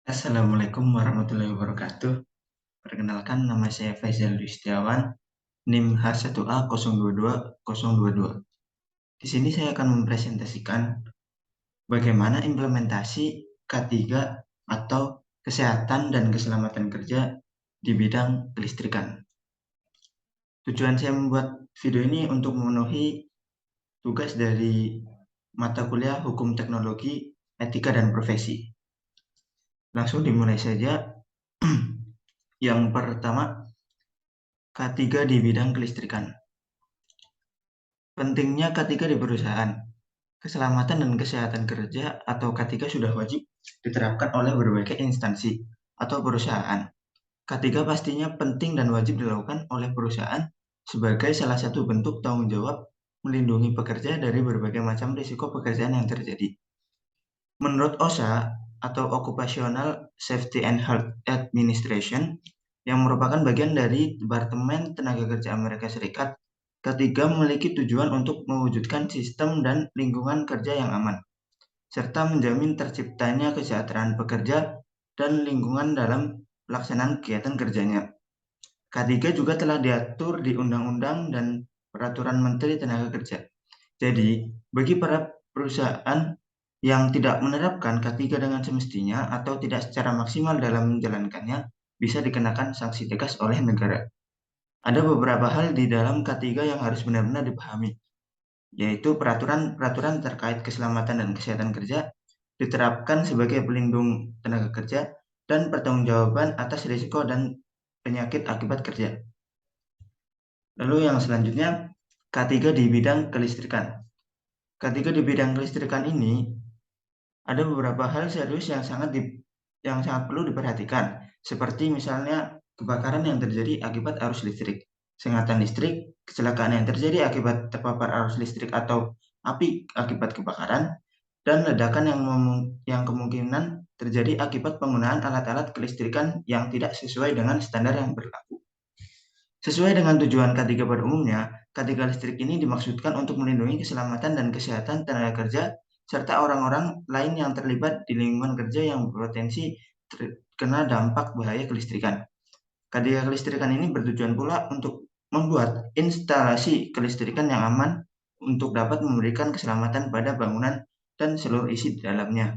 Assalamualaikum warahmatullahi wabarakatuh. Perkenalkan, nama saya Faizal Dwi Setiawan, NIM H1A022022. Di sini saya akan mempresentasikan bagaimana implementasi K3 atau kesehatan dan keselamatan kerja di bidang kelistrikan. Tujuan saya membuat video ini untuk memenuhi tugas dari mata kuliah Hukum Teknologi, Etika, dan Profesi. Langsung dimulai saja. Yang pertama, K3 di bidang kelistrikan. Pentingnya K3 di perusahaan. Keselamatan dan kesehatan kerja atau K3 sudah wajib diterapkan oleh berbagai instansi atau perusahaan. K3 pastinya penting dan wajib dilakukan oleh perusahaan sebagai salah satu bentuk tanggung jawab melindungi pekerja dari berbagai macam risiko pekerjaan yang terjadi. Menurut OSHA atau Occupational Safety and Health Administration, yang merupakan bagian dari Departemen Tenaga Kerja Amerika Serikat, K3 memiliki tujuan untuk mewujudkan sistem dan lingkungan kerja yang aman, serta menjamin terciptanya kesejahteraan pekerja dan lingkungan dalam pelaksanaan kegiatan kerjanya. K3 juga telah diatur di Undang-Undang dan Peraturan Menteri Tenaga Kerja. Jadi, bagi para perusahaan yang tidak menerapkan K3 dengan semestinya atau tidak secara maksimal dalam menjalankannya, bisa dikenakan sanksi tegas oleh negara. Ada beberapa hal di dalam K3 yang harus benar-benar dipahami, yaitu peraturan-peraturan terkait keselamatan dan kesehatan kerja diterapkan sebagai pelindung tenaga kerja dan pertanggungjawaban atas risiko dan penyakit akibat kerja. Lalu yang selanjutnya, K3 di bidang kelistrikan. K3 di bidang kelistrikan ini ada beberapa hal serius yang sangat perlu diperhatikan, seperti misalnya kebakaran yang terjadi akibat arus listrik, sengatan listrik, kecelakaan yang terjadi akibat terpapar arus listrik atau api akibat kebakaran, dan ledakan yang kemungkinan terjadi akibat penggunaan alat-alat kelistrikan yang tidak sesuai dengan standar yang berlaku. Sesuai dengan tujuan K3 pada umumnya, K3 listrik ini dimaksudkan untuk melindungi keselamatan dan kesehatan tenaga kerja serta orang-orang lain yang terlibat di lingkungan kerja yang berpotensi terkena dampak bahaya kelistrikan. K3 kelistrikan ini bertujuan pula untuk membuat instalasi kelistrikan yang aman untuk dapat memberikan keselamatan pada bangunan dan seluruh isi di dalamnya.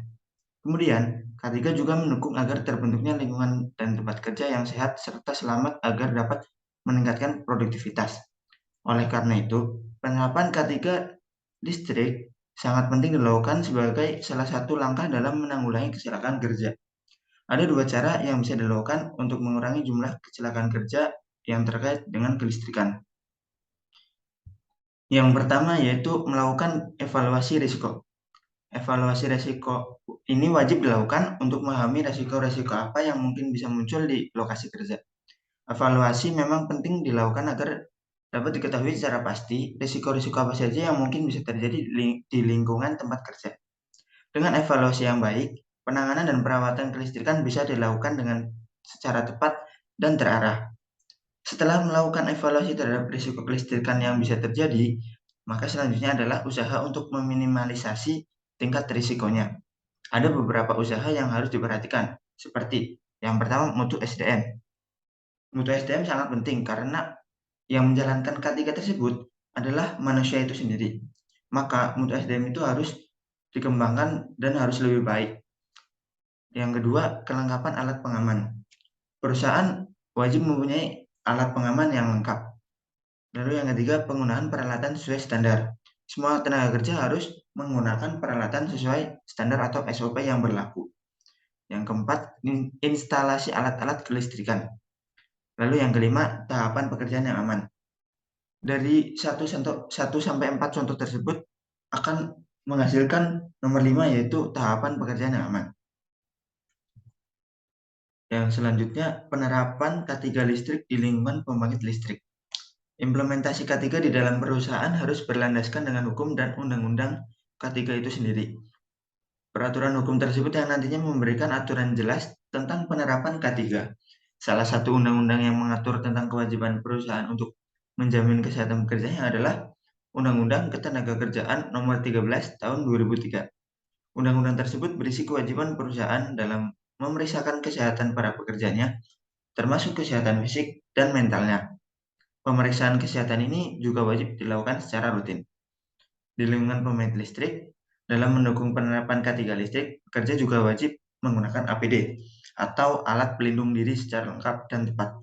Kemudian, K3 juga mendukung agar terbentuknya lingkungan dan tempat kerja yang sehat serta selamat agar dapat meningkatkan produktivitas. Oleh karena itu, penerapan K3 listrik sangat penting dilakukan sebagai salah satu langkah dalam menanggulangi kecelakaan kerja. Ada dua cara yang bisa dilakukan untuk mengurangi jumlah kecelakaan kerja yang terkait dengan kelistrikan. Yang pertama yaitu melakukan evaluasi risiko. Evaluasi risiko ini wajib dilakukan untuk memahami risiko-risiko apa yang mungkin bisa muncul di lokasi kerja. Evaluasi memang penting dilakukan agar dapat diketahui secara pasti risiko-risiko apa saja yang mungkin bisa terjadi di lingkungan tempat kerja. Dengan evaluasi yang baik, penanganan dan perawatan kelistrikan bisa dilakukan dengan secara tepat dan terarah. Setelah melakukan evaluasi terhadap risiko kelistrikan yang bisa terjadi, maka selanjutnya adalah usaha untuk meminimalisasi tingkat risikonya. Ada beberapa usaha yang harus diperhatikan, seperti yang pertama mutu SDM. Mutu SDM sangat penting karena yang menjalankan K3 tersebut adalah manusia itu sendiri. Maka mutu SDM itu harus dikembangkan dan harus lebih baik. Yang kedua, kelengkapan alat pengaman. Perusahaan wajib mempunyai alat pengaman yang lengkap. Lalu yang ketiga, penggunaan peralatan sesuai standar. Semua tenaga kerja harus menggunakan peralatan sesuai standar atau SOP yang berlaku. Yang keempat, instalasi alat-alat kelistrikan. Lalu yang kelima, tahapan pekerjaan yang aman. Dari 1 sampai 4 contoh tersebut akan menghasilkan nomor 5 yaitu tahapan pekerjaan yang aman. Yang selanjutnya, penerapan K3 listrik di lingkungan pembangkit listrik. Implementasi K3 di dalam perusahaan harus berlandaskan dengan hukum dan undang-undang K3 itu sendiri. Peraturan hukum tersebut yang nantinya memberikan aturan jelas tentang penerapan K3. Salah satu undang-undang yang mengatur tentang kewajiban perusahaan untuk menjamin kesehatan pekerjanya adalah Undang-Undang Ketenagakerjaan Nomor 13 Tahun 2003. Undang-undang tersebut berisi kewajiban perusahaan dalam memeriksakan kesehatan para pekerjanya, termasuk kesehatan fisik dan mentalnya. Pemeriksaan kesehatan ini juga wajib dilakukan secara rutin. Di lingkungan pembangkit listrik, dalam mendukung penerapan K3 listrik, pekerja juga wajib menggunakan APD atau alat pelindung diri secara lengkap dan tepat.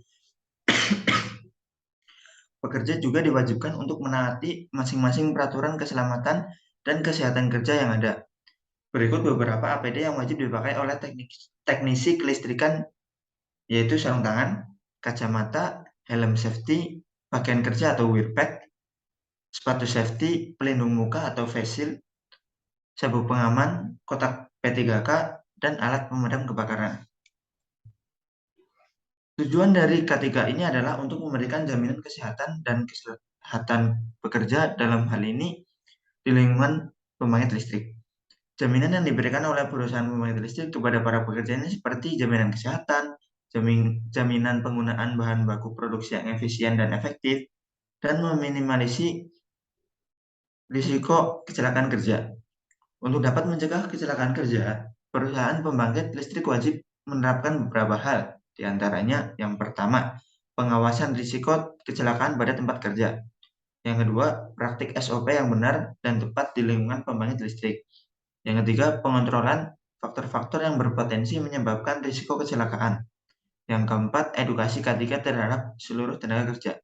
Pekerja juga diwajibkan untuk menaati masing-masing peraturan keselamatan dan kesehatan kerja yang ada. Berikut beberapa APD yang wajib dipakai oleh teknisi kelistrikan, yaitu sarung tangan, kacamata, helm safety, pakaian kerja atau wear pack, sepatu safety, pelindung muka atau face shield, sabuk pengaman, kotak P3K, dan alat pemadam kebakaran. Tujuan dari K3 ini adalah untuk memberikan jaminan kesehatan dan kesehatan pekerja dalam hal ini di lingkungan pembangkit listrik. Jaminan yang diberikan oleh perusahaan pembangkit listrik kepada para pekerja ini seperti jaminan kesehatan, jaminan penggunaan bahan baku produksi yang efisien dan efektif, dan meminimalisasi risiko kecelakaan kerja. Untuk dapat mencegah kecelakaan kerja, perusahaan pembangkit listrik wajib menerapkan beberapa hal, di antaranya yang pertama, pengawasan risiko kecelakaan pada tempat kerja. Yang kedua, praktik SOP yang benar dan tepat di lingkungan pembangkit listrik. Yang ketiga, pengontrolan faktor-faktor yang berpotensi menyebabkan risiko kecelakaan. Yang keempat, edukasi K3 terhadap seluruh tenaga kerja.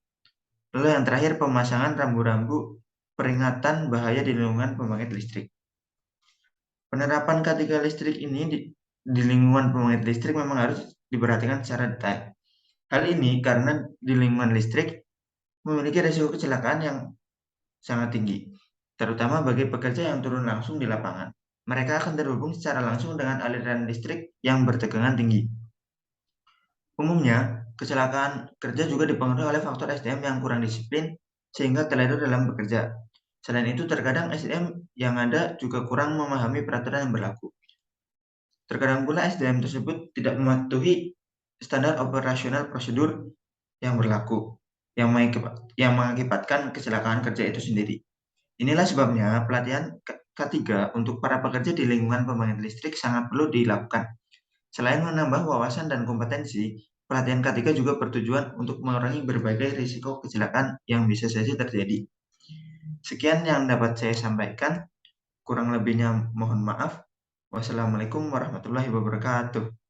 Lalu yang terakhir, pemasangan rambu-rambu peringatan bahaya di lingkungan pembangkit listrik. Penerapan K3 listrik ini di lingkungan pembangkit listrik memang harus diperhatikan secara detail. Hal ini karena di lingkungan listrik memiliki risiko kecelakaan yang sangat tinggi, terutama bagi pekerja yang turun langsung di lapangan. Mereka akan terhubung secara langsung dengan aliran listrik yang bertegangan tinggi. Umumnya, kecelakaan kerja juga dipengaruhi oleh faktor SDM yang kurang disiplin sehingga terlena dalam bekerja. Selain itu, terkadang SDM yang ada juga kurang memahami peraturan yang berlaku. Terkadang pula SDM tersebut tidak mematuhi standar operasional prosedur yang berlaku, yang mengakibatkan kecelakaan kerja itu sendiri. Inilah sebabnya pelatihan K3 untuk para pekerja di lingkungan pembangkit listrik sangat perlu dilakukan. Selain menambah wawasan dan kompetensi, pelatihan K3 juga bertujuan untuk mengurangi berbagai risiko kecelakaan yang bisa saja terjadi. Sekian yang dapat saya sampaikan, kurang lebihnya mohon maaf. Wassalamualaikum warahmatullahi wabarakatuh.